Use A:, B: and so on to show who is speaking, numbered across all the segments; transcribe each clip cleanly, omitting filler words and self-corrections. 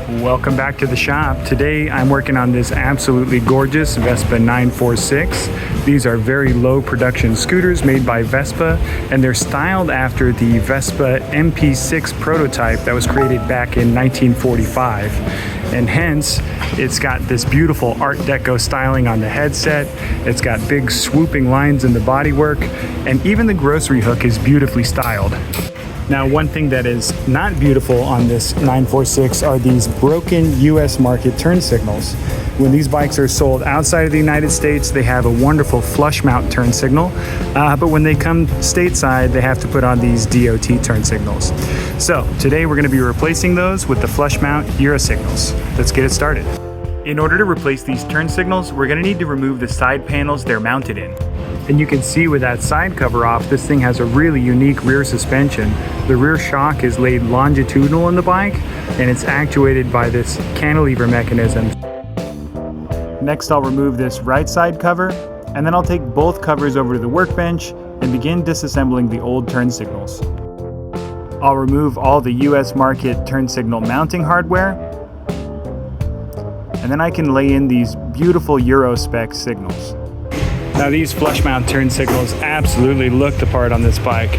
A: Welcome back to the shop. Today I'm working on this absolutely gorgeous Vespa 946. These are very low production scooters made by Vespa, and they're styled after the Vespa MP6 prototype that was created back in 1945. And hence, it's got this beautiful Art Deco styling on the headset. It's got big swooping lines in the bodywork, and even the grocery hook is beautifully styled. Now, one thing that is not beautiful on this 946 are these broken US market turn signals. When these bikes are sold outside of the United States, they have a wonderful flush mount turn signal, but when they come stateside, they have to put on these DOT turn signals. So today we're going to be replacing those with the flush mount Euro signals. Let's get it started. In order to replace these turn signals, we're going to need to remove the side panels they're mounted in. And you can see with that side cover off, this thing has a really unique rear suspension. The rear shock is laid longitudinal in the bike, and it's actuated by this cantilever mechanism. Next, I'll remove this right side cover, and then I'll take both covers over to the workbench and begin disassembling the old turn signals. I'll remove all the US market turn signal mounting hardware, and then I can lay in these beautiful Euro spec signals. Now, these flush mount turn signals absolutely look the part on this bike,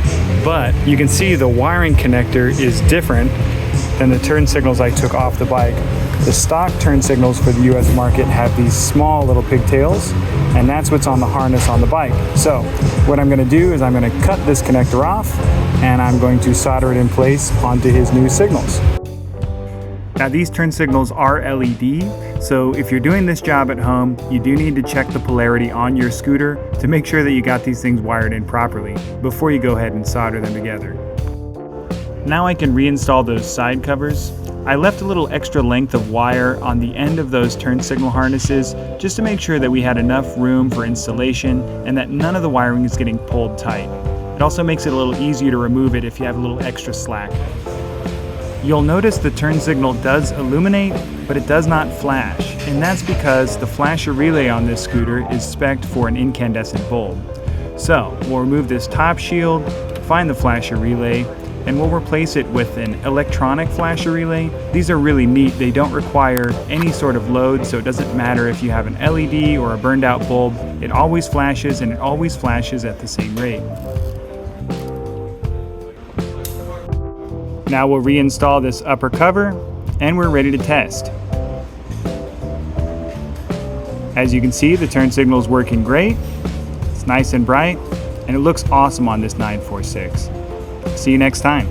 A: but you can see the wiring connector is different than the turn signals I took off the bike. The stock turn signals for the US market have these small little pigtails, and that's what's on the harness on the bike. So what I'm going to do is I'm going to cut this connector off, and I'm going to solder it in place onto his new signals. Now, these turn signals are LED, so if you're doing this job at home, you do need to check the polarity on your scooter to make sure that you got these things wired in properly before you go ahead and solder them together. Now I can reinstall those side covers. I left a little extra length of wire on the end of those turn signal harnesses just to make sure that we had enough room for installation and that none of the wiring is getting pulled tight. It also makes it a little easier to remove it if you have a little extra slack. You'll notice the turn signal does illuminate, but it does not flash, and that's because the flasher relay on this scooter is spec'd for an incandescent bulb. So we'll remove this top shield, find the flasher relay, and we'll replace it with an electronic flasher relay. These are really neat. They don't require any sort of load, so it doesn't matter if you have an LED or a burned out bulb. It always flashes, and it always flashes at the same rate. Now we'll reinstall this upper cover, and we're ready to test. As you can see, the turn signal is working great. It's nice and bright, and it looks awesome on this 946. See you next time.